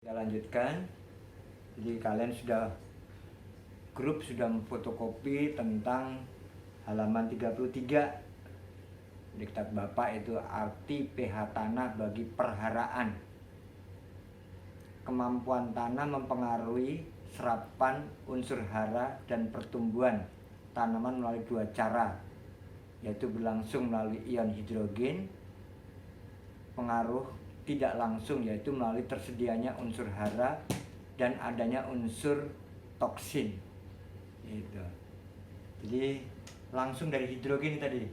Kita lanjutkan. Jadi kalian grup sudah memfotokopi tentang halaman 33 diktat Bapak, itu arti pH tanah bagi perharaan. Kemampuan tanah mempengaruhi serapan unsur hara dan pertumbuhan tanaman melalui dua cara, yaitu berlangsung melalui ion hidrogen, pengaruh tidak langsung yaitu melalui tersedianya unsur hara dan adanya unsur toksin. Gitu. Jadi langsung dari hidrogen tadi.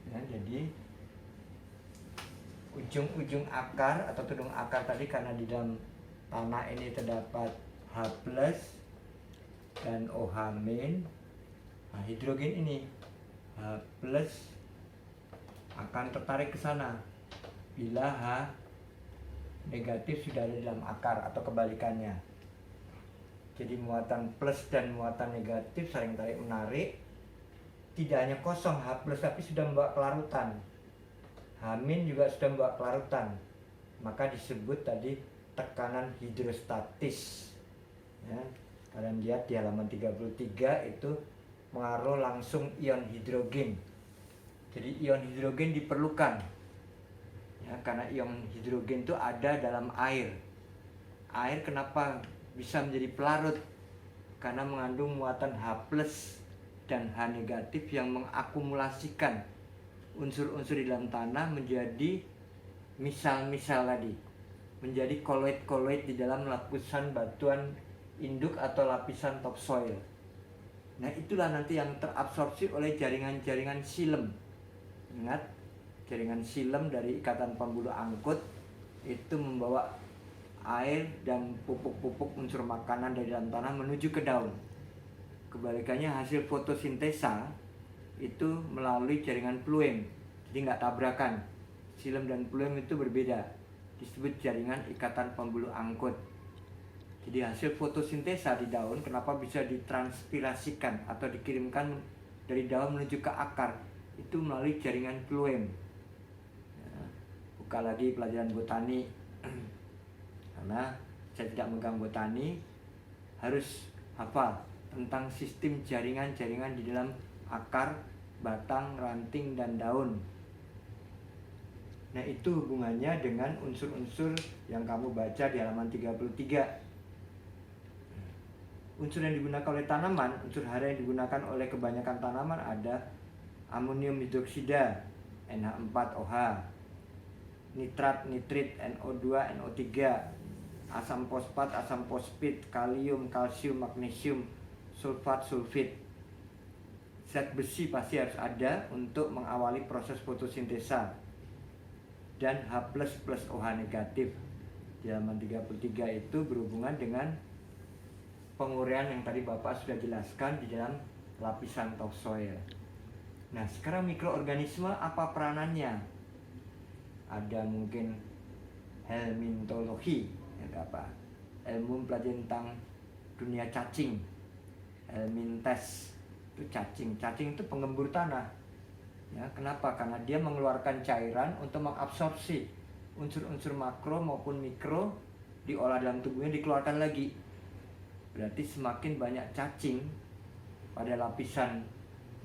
Ya, jadi ujung-ujung akar atau tudung akar tadi, karena di dalam tanah ini terdapat H+ dan OH-. Nah, hidrogen ini H+ akan tertarik ke sana bila H negatif sudah ada di dalam akar, atau kebalikannya. Jadi muatan plus dan muatan negatif saling tarik menarik. Tidak hanya kosong H+, tapi sudah membawa kelarutan. H- juga sudah membawa kelarutan. Maka disebut tadi tekanan hidrostatis. Ya, kalian lihat di halaman 33 itu mengaruh langsung ion hidrogen. Jadi ion hidrogen diperlukan. Ya, karena ion hidrogen itu ada dalam air. Air kenapa bisa menjadi pelarut? Karena mengandung muatan H+ dan H negatif yang mengakumulasikan unsur-unsur di dalam tanah menjadi misal-misal tadi, menjadi koloid-koloid di dalam lapisan batuan induk atau lapisan topsoil. Nah, itulah nanti yang terabsorpsi oleh jaringan-jaringan silem. Ingat, jaringan silem dari ikatan pembuluh angkut itu membawa air dan pupuk-pupuk unsur makanan dari dalam tanah menuju ke daun. Kebalikannya, hasil fotosintesa itu melalui jaringan fluem, jadi nggak tabrakan. Silem dan fluem itu berbeda, disebut jaringan ikatan pembuluh angkut. Jadi hasil fotosintesa di daun kenapa bisa ditranspirasikan atau dikirimkan dari daun menuju ke akar, itu melalui jaringan fluem. Buka lagi pelajaran botani. Karena saya tidak megang botani, harus hafal tentang sistem jaringan-jaringan di dalam akar, batang, ranting, dan daun. Nah, itu hubungannya dengan unsur-unsur yang kamu baca di halaman 33. Unsur yang digunakan oleh tanaman, unsur hara yang digunakan oleh kebanyakan tanaman ada amonium hidroksida, NH4OH, nitrat, nitrit, NO2, NO3, asam fosfat, asam fosfit, kalium, kalsium, magnesium, sulfat, sulfit. Zat besi pasti harus ada untuk mengawali proses fotosintesa. Dan H+ plus OH negatif di halaman 33 itu berhubungan dengan penguraian yang tadi Bapak sudah jelaskan di dalam lapisan topsoil. Nah, sekarang mikroorganisme apa peranannya? Ada mungkin helmintologi, apa? Ilmu pelajaran tentang dunia cacing. Helmintes itu cacing. Cacing itu penggembur tanah. Ya, kenapa? Karena dia mengeluarkan cairan untuk mengabsorpsi unsur-unsur makro maupun mikro, diolah dalam tubuhnya, dikeluarkan lagi. Berarti semakin banyak cacing pada lapisan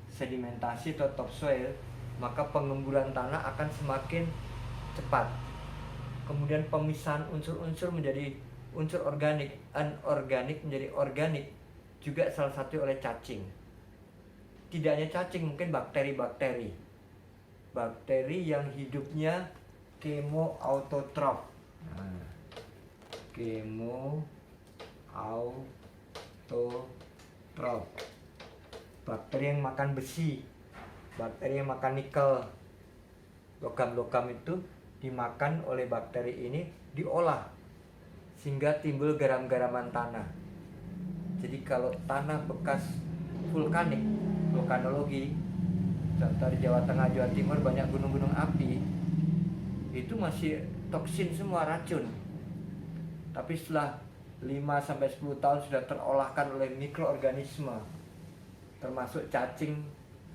sedimentasi atau topsoil, maka pengemburan tanah akan semakin cepat. Kemudian pemisahan unsur-unsur menjadi unsur organik, anorganik menjadi organik, juga salah satu oleh cacing. Tidak hanya cacing, mungkin bakteri-bakteri. Bakteri yang hidupnya kemoautotrof. Nah, kemoautotrof. Bakteri yang makan besi, bakteri yang makan nikel, logam-logam itu dimakan oleh bakteri ini, diolah sehingga timbul garam-garaman tanah. Jadi kalau tanah bekas vulkanik, vulkanologi, contoh di Jawa Tengah, Jawa Timur banyak gunung-gunung api, itu masih toksin semua, racun. Tapi setelah 5-10 tahun sudah terolahkan oleh mikroorganisme, termasuk cacing,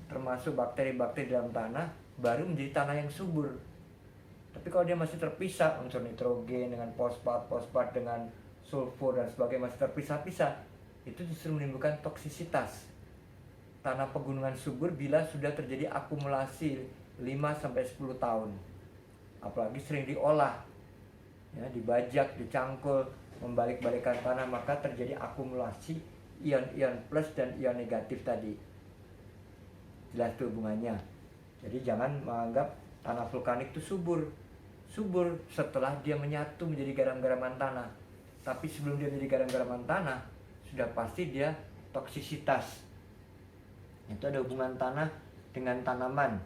termasuk bakteri-bakteri dalam tanah, baru menjadi tanah yang subur. Tapi kalau dia masih terpisah, unsur nitrogen dengan fosfat, fosfat dengan sulfur dan sebagainya masih terpisah-pisah, itu justru menimbulkan toksisitas. Tanah pegunungan subur bila sudah terjadi akumulasi 5-10 tahun, apalagi sering diolah, ya, dibajak, dicangkul, membalik-balikan tanah, maka terjadi akumulasi ion-ion plus dan ion negatif tadi. Jelas itu hubungannya. Jadi jangan menganggap tanah vulkanik itu subur setelah dia menyatu menjadi garam-garaman tanah. Tapi sebelum dia menjadi garam-garaman tanah, sudah pasti dia toksisitas. Itu ada hubungan tanah dengan tanaman.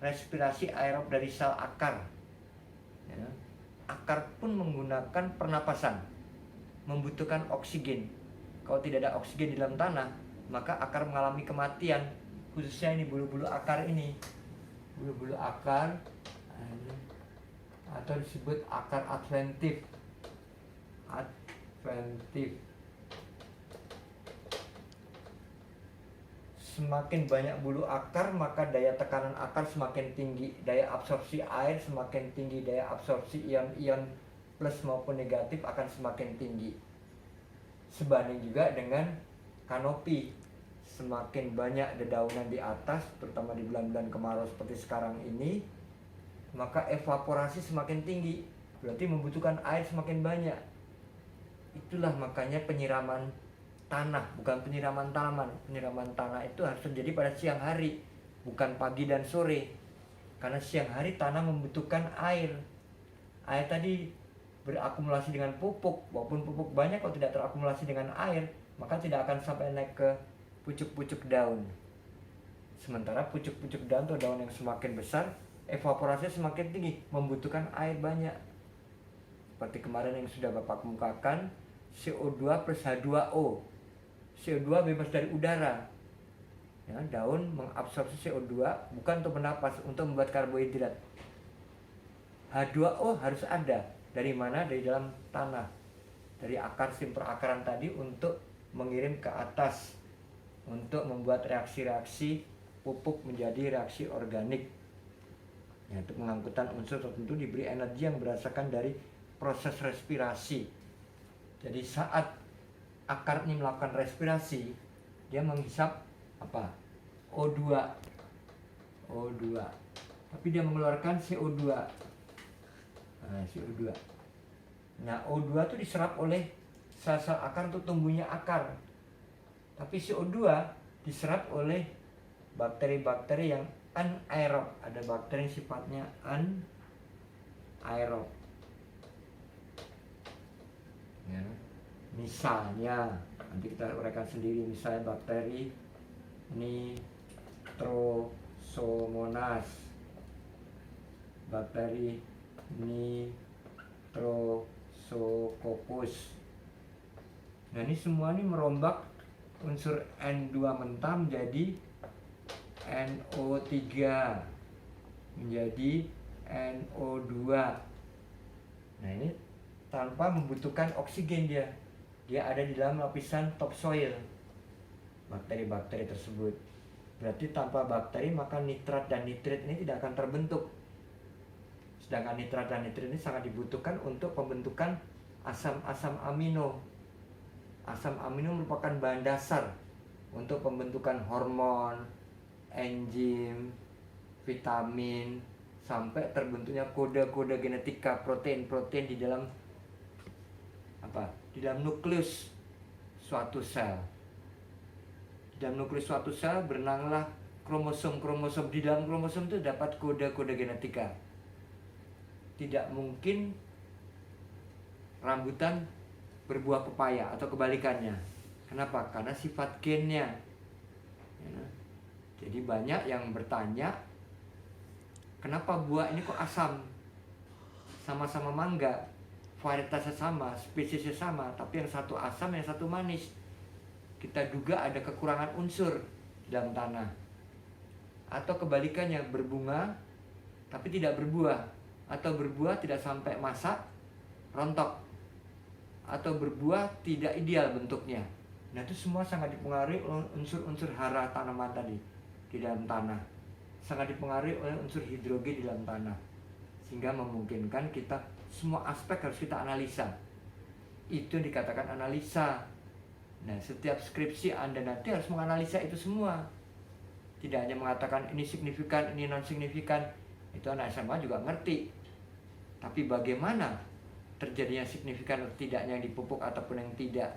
Respirasi aerob dari sel akar, ya. Akar pun menggunakan pernapasan, membutuhkan oksigen. Kalau tidak ada oksigen di dalam tanah, maka akar mengalami kematian. Khususnya ini bulu-bulu akar ini, bulu-bulu akar, atau disebut akar adventif. Semakin banyak bulu akar, maka daya tekanan akar semakin tinggi, daya absorpsi air semakin tinggi, daya absorpsi ion-ion plus maupun negatif akan semakin tinggi. Sebanding juga dengan kanopi. Semakin banyak dedaunan di atas, terutama di bulan-bulan kemarau seperti sekarang ini, maka evaporasi semakin tinggi, berarti membutuhkan air semakin banyak. Itulah makanya penyiraman tanah, bukan penyiraman tanaman. Penyiraman tanah itu harus terjadi pada siang hari, bukan pagi dan sore. Karena siang hari tanah membutuhkan air. Air tadi berakumulasi dengan pupuk, walaupun pupuk banyak, kalau tidak terakumulasi dengan air, maka tidak akan sampai naik ke pucuk-pucuk daun. Sementara pucuk-pucuk daun atau daun yang semakin besar, evaporasinya semakin tinggi, membutuhkan air banyak. Seperti kemarin yang sudah Bapak kemukakan, CO2 plus H2O. CO2 bebas dari udara, ya, daun mengabsorpsi CO2 bukan untuk bernapas, untuk membuat karbohidrat. H2O harus ada. Dari mana? Dari dalam tanah, dari akar simpur akaran tadi, untuk mengirim ke atas, untuk membuat reaksi-reaksi pupuk menjadi reaksi organik, ya, untuk pengangkutan unsur tertentu diberi energi yang berdasarkan dari proses respirasi. Jadi saat akar ini melakukan respirasi, dia menghisap apa? O2. Tapi dia mengeluarkan CO2. CO2. Nah, O2 itu diserap oleh sel-sel akar untuk tumbuhnya akar. Tapi CO2 diserap oleh bakteri-bakteri yang anaerob. Ada bakteri yang sifatnya anaerob. Ya. Misalnya, nanti kita uraikan sendiri, misalnya bakteri Nitrosomonas, bakteri Nitrosococcus. Nah, ini semua ini merombak unsur N2 mentah menjadi NO3, menjadi NO2. Nah, ini tanpa membutuhkan oksigen dia ada di dalam lapisan topsoil, bakteri-bakteri tersebut. Berarti tanpa bakteri maka nitrat dan nitrit ini tidak akan terbentuk. Sedangkan nitrat dan nitrit ini sangat dibutuhkan untuk pembentukan asam-asam amino. Asam amino merupakan bahan dasar untuk pembentukan hormon, enzim, vitamin, sampai terbentuknya kode-kode genetika, protein-protein di dalam di dalam nukleus suatu sel. Di dalam nukleus suatu sel berenanglah kromosom-kromosom. Di dalam kromosom itu dapat kode-kode genetika. Tidak mungkin rambutan berbuah pepaya atau kebalikannya. Kenapa? Karena sifat gennya. Ya. Jadi banyak yang bertanya, kenapa buah ini kok asam? Sama-sama mangga, varietasnya sama, spesiesnya sama, tapi yang satu asam, yang satu manis. Kita duga ada kekurangan unsur dalam tanah. Atau kebalikannya, berbunga tapi tidak berbuah, atau berbuah tidak sampai masak, rontok, atau berbuah tidak ideal bentuknya. Nah, itu semua sangat dipengaruhi oleh unsur-unsur hara tanaman tadi di dalam tanah. Sangat dipengaruhi oleh unsur hidrogen di dalam tanah. Sehingga memungkinkan kita semua aspek harus kita analisa. Itu yang dikatakan analisa. Nah, setiap skripsi Anda nanti harus menganalisa itu semua. Tidak hanya mengatakan ini signifikan, ini non signifikan. Itu anak SMA juga ngerti. Tapi bagaimana terjadinya signifikan atau tidaknya yang dipupuk ataupun yang tidak,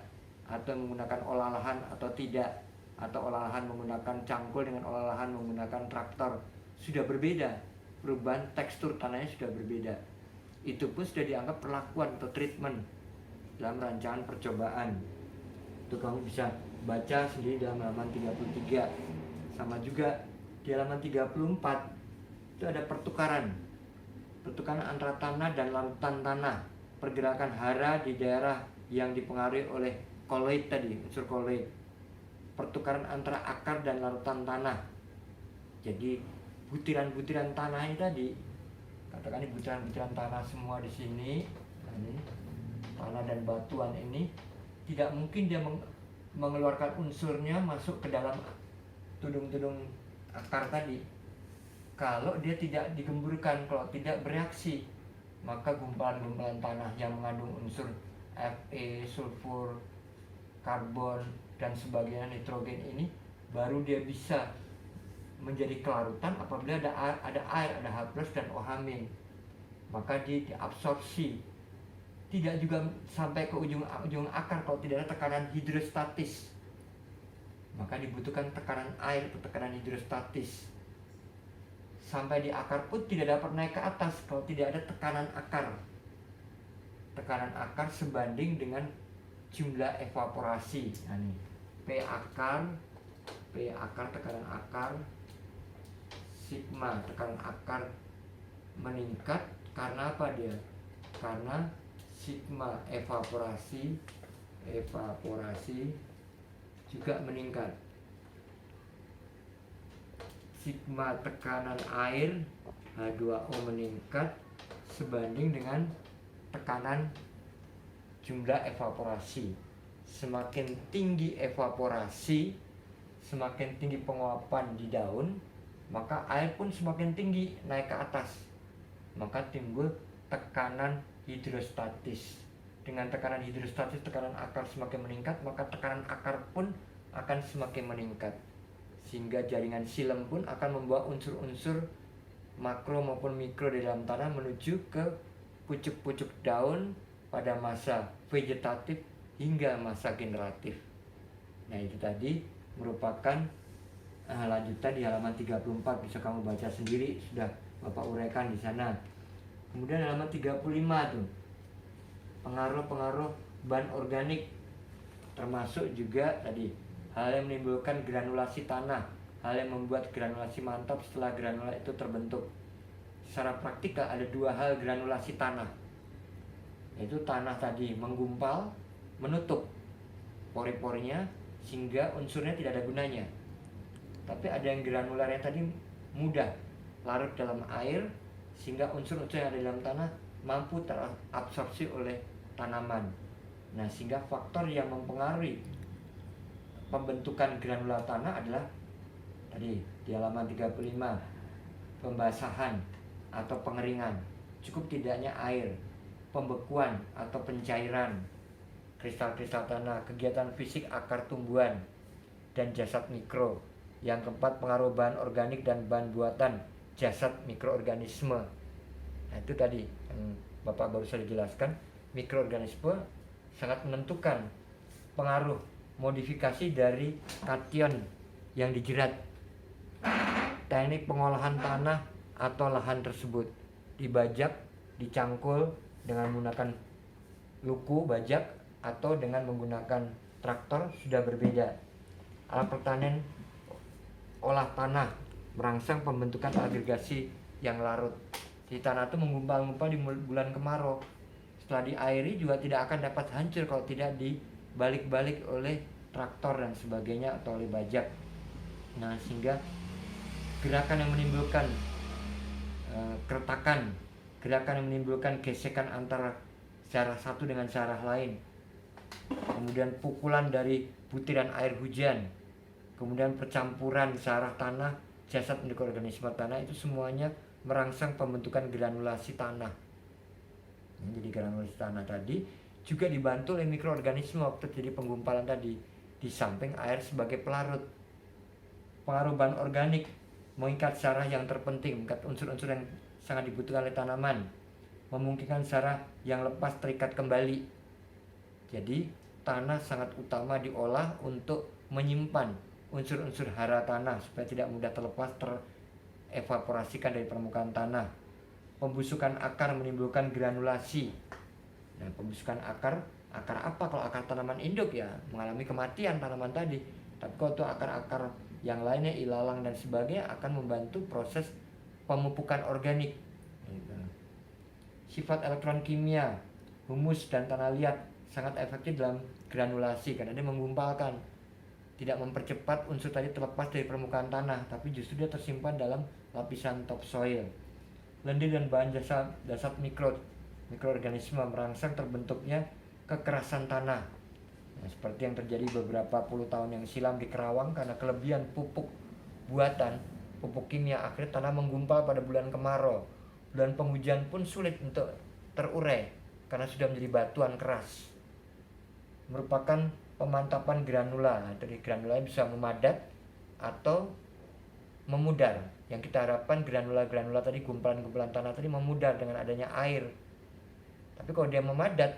atau menggunakan olahan atau tidak, atau olahan menggunakan cangkul dengan olahan menggunakan traktor, sudah berbeda. Perubahan tekstur tanahnya sudah berbeda. Itu pun sudah dianggap perlakuan atau treatment dalam rancangan percobaan. Itu kamu bisa baca sendiri dalam halaman 33. Sama juga di halaman 34 itu ada pertukaran antara tanah dan lautan tanah, pergerakan hara di daerah yang dipengaruhi oleh koloid tadi, unsur koloid, pertukaran antara akar dan larutan tanah. Jadi butiran-butiran tanah ini tadi, katakan ini butiran-butiran tanah semua di sini, ini tanah dan batuan ini tidak mungkin dia mengeluarkan unsurnya masuk ke dalam tudung-tudung akar tadi. Kalau dia tidak digemburkan, kalau tidak bereaksi, maka gumpalan-gumpalan tanah yang mengandung unsur Fe, sulfur, karbon, dan sebagainya, nitrogen ini, baru dia bisa menjadi kelarutan apabila ada air, ada H+ dan OH-. Maka dia diabsorpsi. Tidak juga sampai ke ujung akar kalau tidak ada tekanan hidrostatis. Maka dibutuhkan tekanan air atau tekanan hidrostatis. Sampai di akar pun tidak dapat naik ke atas kalau tidak ada tekanan akar. Tekanan akar sebanding dengan jumlah evaporasi. Nah, ini P akar tekanan akar, sigma tekanan akar meningkat karena apa dia? Karena sigma evaporasi juga meningkat. Sigma tekanan air H2O meningkat sebanding dengan tekanan jumlah evaporasi. Semakin tinggi evaporasi, semakin tinggi penguapan di daun, maka air pun semakin tinggi naik ke atas. Maka timbul tekanan hidrostatis. Dengan tekanan hidrostatis, tekanan akar semakin meningkat, maka tekanan akar pun akan semakin meningkat. Sehingga jaringan silem pun akan membawa unsur-unsur makro maupun mikro di dalam tanah menuju ke pucuk-pucuk daun pada masa vegetatif hingga masa generatif. Nah, itu tadi merupakan lanjutan di halaman 34, bisa kamu baca sendiri, sudah Bapak uraikan di sana. Kemudian halaman 35 tuh, pengaruh-pengaruh bahan organik, termasuk juga tadi hal yang menimbulkan granulasi tanah, hal yang membuat granulasi mantap setelah granula itu terbentuk. Secara praktikal ada dua hal granulasi tanah, yaitu tanah tadi menggumpal, menutup pori-porinya sehingga unsurnya tidak ada gunanya. Tapi ada yang granular yang tadi mudah larut dalam air sehingga unsur-unsur yang ada dalam tanah mampu terabsorpsi oleh tanaman. Nah, sehingga faktor yang mempengaruhi pembentukan granula tanah adalah tadi di halaman 35, pembasahan atau pengeringan, cukup tidaknya air, pembekuan atau pencairan kristal-kristal tanah, kegiatan fisik akar tumbuhan dan jasad mikro. Yang keempat, pengaruh bahan organik dan bahan buatan jasad mikroorganisme. Nah, itu tadi yang Bapak baru saja jelaskan, mikroorganisme sangat menentukan pengaruh modifikasi dari kation yang dijerat. Teknik pengolahan tanah atau lahan tersebut dibajak, dicangkul dengan menggunakan luku bajak atau dengan menggunakan traktor sudah berbeda. Alat pertanian olah tanah merangsang pembentukan agregasi yang larut. Di tanah itu menggumpal-gumpal di bulan kemarau. Setelah diairi juga tidak akan dapat hancur kalau tidak dibalik-balik oleh traktor dan sebagainya atau oleh bajak. Nah, sehingga gerakan yang menimbulkan keretakan, gerakan yang menimbulkan gesekan antara searah satu dengan searah lain, kemudian pukulan dari butiran air hujan, kemudian percampuran searah tanah, jasad mikroorganisme tanah, itu semuanya merangsang pembentukan granulasi tanah. Jadi granulasi tanah tadi juga dibantu oleh mikroorganisme waktu terjadi penggumpalan tadi. Di samping air sebagai pelarut, pengaruh bahan organik mengikat zarah yang terpenting, mengikat unsur-unsur yang sangat dibutuhkan oleh tanaman, memungkinkan zarah yang lepas terikat kembali. Jadi tanah sangat utama diolah untuk menyimpan unsur-unsur hara tanah supaya tidak mudah terlepas terevaporasikan dari permukaan tanah. Pembusukan akar menimbulkan granulasi. Nah, pembusukan akar apa? Kalau akar tanaman induk ya mengalami kematian tanaman tadi. Tapi kalau itu akar-akar yang lainnya, ilalang dan sebagainya, akan membantu proses pemupukan organik. Sifat elektron kimia, humus dan tanah liat sangat efektif dalam granulasi karena dia menggumpalkan, tidak mempercepat unsur tadi terlepas dari permukaan tanah, tapi justru dia tersimpan dalam lapisan topsoil. Lendir dan bahan dasar mikroorganisme merangsang terbentuknya kekerasan tanah. Nah, seperti yang terjadi beberapa puluh tahun yang silam di Kerawang karena kelebihan pupuk buatan, pupuk kimia, akhirnya tanah menggumpal pada bulan kemarau. Bulan penghujan pun sulit untuk terurai karena sudah menjadi batuan keras. Merupakan pemantapan granula. Dari granula bisa memadat atau memudar. Yang kita harapkan granula-granula tadi, gumpalan-gumpalan tanah tadi memudar dengan adanya air. Tapi kalau dia memadat,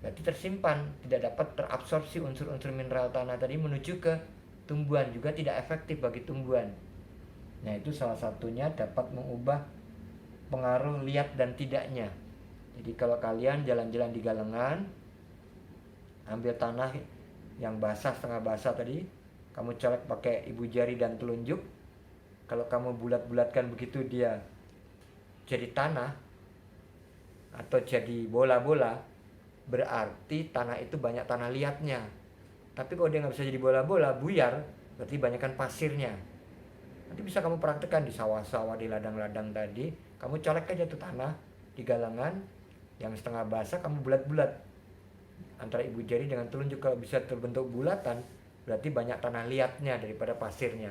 berarti tersimpan, tidak dapat terabsorpsi unsur-unsur mineral tanah tadi menuju ke tumbuhan, juga tidak efektif bagi tumbuhan. Nah, itu salah satunya dapat mengubah pengaruh liat dan tidaknya. Jadi kalau kalian jalan-jalan di Galengan, ambil tanah yang basah, setengah basah tadi, kamu colek pakai ibu jari dan telunjuk. Kalau kamu bulat-bulatkan begitu, dia jadi tanah atau jadi bola-bola, berarti tanah itu banyak tanah liatnya. Tapi kalau dia nggak bisa jadi bola-bola, buyar, berarti banyakkan pasirnya. Nanti bisa kamu praktekkan di sawah-sawah, di ladang-ladang tadi. Kamu colek aja tuh tanah di galangan yang setengah basah, kamu bulat-bulat antara ibu jari dengan telunjuk. Kalau bisa terbentuk bulatan, berarti banyak tanah liatnya daripada pasirnya.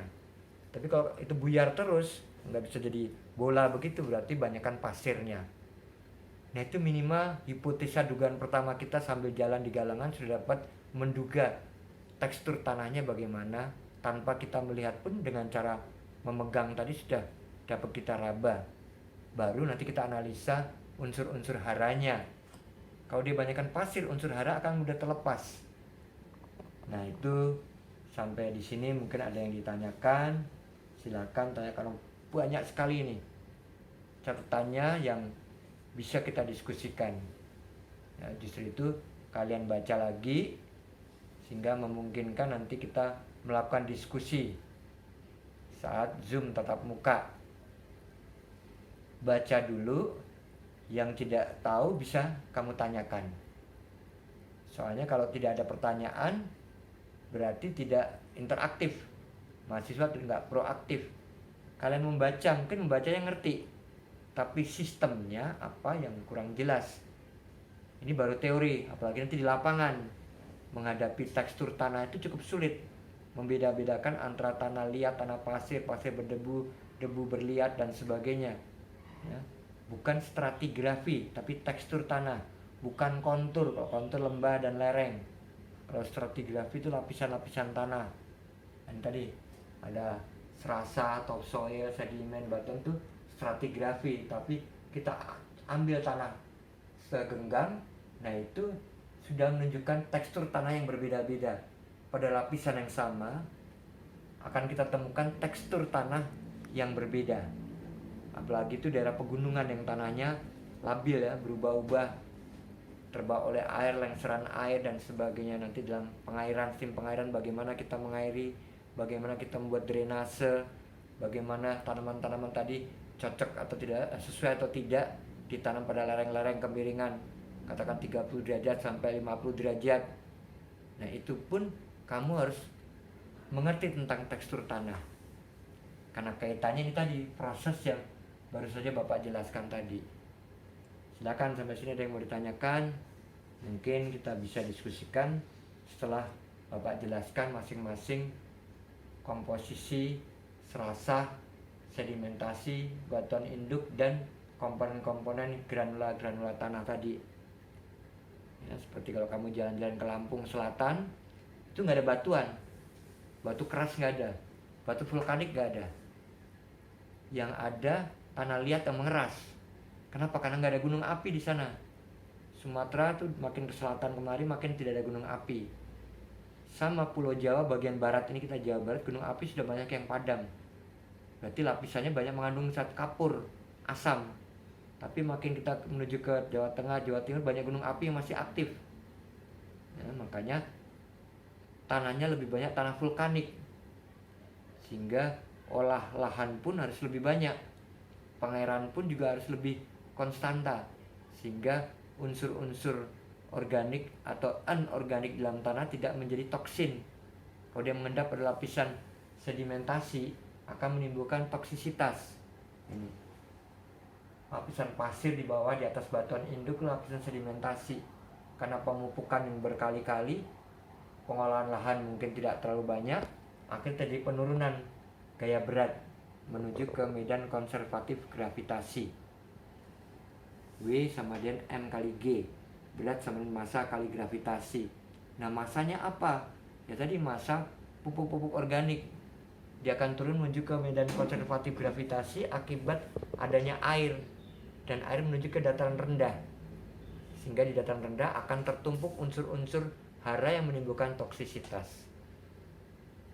Tapi kalau itu buyar terus, nggak bisa jadi bola begitu, berarti banyakkan pasirnya. Nah, itu minimal hipotesa dugaan pertama kita sambil jalan di galangan sudah dapat menduga tekstur tanahnya bagaimana. Tanpa kita melihat pun dengan cara memegang tadi sudah dapat kita raba. Baru nanti kita analisa unsur-unsur haranya. Kalau dia banyakkan pasir, unsur hara akan mudah terlepas. Nah, itu sampai di sini mungkin ada yang ditanyakan. Silakan tanyakan, banyak sekali ini catatannya yang bisa kita diskusikan. Ya, justru itu kalian baca lagi sehingga memungkinkan nanti kita melakukan diskusi saat Zoom tatap muka. Baca dulu, yang tidak tahu bisa kamu tanyakan. Soalnya kalau tidak ada pertanyaan berarti tidak interaktif. Mahasiswa tidak proaktif. Kalian membaca, mungkin membacanya ngerti, tapi sistemnya apa yang kurang jelas. Ini baru teori, apalagi nanti di lapangan menghadapi tekstur tanah itu cukup sulit. Membeda-bedakan antara tanah liat, tanah pasir, pasir berdebu, debu berliat dan sebagainya. Ya. Bukan stratigrafi, tapi tekstur tanah. Bukan kontur, kalau kontur lembah dan lereng. Kalau stratigrafi itu lapisan-lapisan tanah. Dan tadi ada serasa, topsoil, sedimen, batuan itu stratigrafi. Tapi kita ambil tanah segenggam, nah itu sudah menunjukkan tekstur tanah yang berbeda-beda. Pada lapisan yang sama akan kita temukan tekstur tanah yang berbeda. Apalagi itu daerah pegunungan yang tanahnya labil ya, berubah-ubah, terbawa oleh air, lengseran air dan sebagainya. Nanti dalam pengairan, sistem pengairan, bagaimana kita mengairi, bagaimana kita membuat drainase, bagaimana tanaman-tanaman tadi cocok atau tidak, sesuai atau tidak ditanam pada lereng-lereng kemiringan, katakan 30 derajat sampai 50 derajat. Nah, itu pun kamu harus mengerti tentang tekstur tanah. Karena kaitannya ini tadi, proses yang baru saja Bapak jelaskan tadi. Silakan, sampai sini ada yang mau ditanyakan? Mungkin kita bisa diskusikan setelah Bapak jelaskan masing-masing komposisi, serasa, sedimentasi, batuan induk, dan komponen-komponen granula-granula tanah tadi. Ya, seperti kalau kamu jalan-jalan ke Lampung Selatan, itu nggak ada batuan, batu keras nggak ada, batu vulkanik nggak ada. Yang ada tanah liat yang mengeras. Kenapa? Karena nggak ada gunung api di sana. Sumatera tuh makin ke selatan kemari makin tidak ada gunung api. Sama Pulau Jawa bagian barat ini, kita Jawa Barat, gunung api sudah banyak yang padam. Berarti lapisannya banyak mengandung zat kapur, asam. Tapi makin kita menuju ke Jawa Tengah, Jawa Timur, banyak gunung api yang masih aktif. Ya, makanya tanahnya lebih banyak tanah vulkanik. Sehingga olah lahan pun harus lebih banyak. Pengairan pun juga harus lebih konstanta. Sehingga unsur-unsur organik atau anorganik dalam tanah tidak menjadi toksin. Kalau dia mengendap pada lapisan sedimentasi, akan menimbulkan toksisitas. Ini lapisan pasir di bawah, di atas batuan induk, lapisan sedimentasi. Karena pemupukan yang berkali-kali, pengolahan lahan mungkin tidak terlalu banyak, akhirnya terjadi penurunan gaya berat menuju ke medan konservatif gravitasi. W sama dengan M kali G, berat sama dengan massa kali gravitasi. Nah, massanya apa? Ya tadi massa pupuk-pupuk organik. Dia akan turun menuju ke medan konservatif gravitasi akibat adanya air, dan air menuju ke dataran rendah. Sehingga di dataran rendah akan tertumpuk unsur-unsur hara yang menimbulkan toksisitas.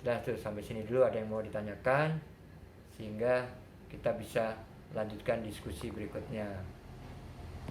Sudah tuh, sampai sini dulu. Ada yang mau ditanyakan? Sehingga kita bisa lanjutkan diskusi berikutnya.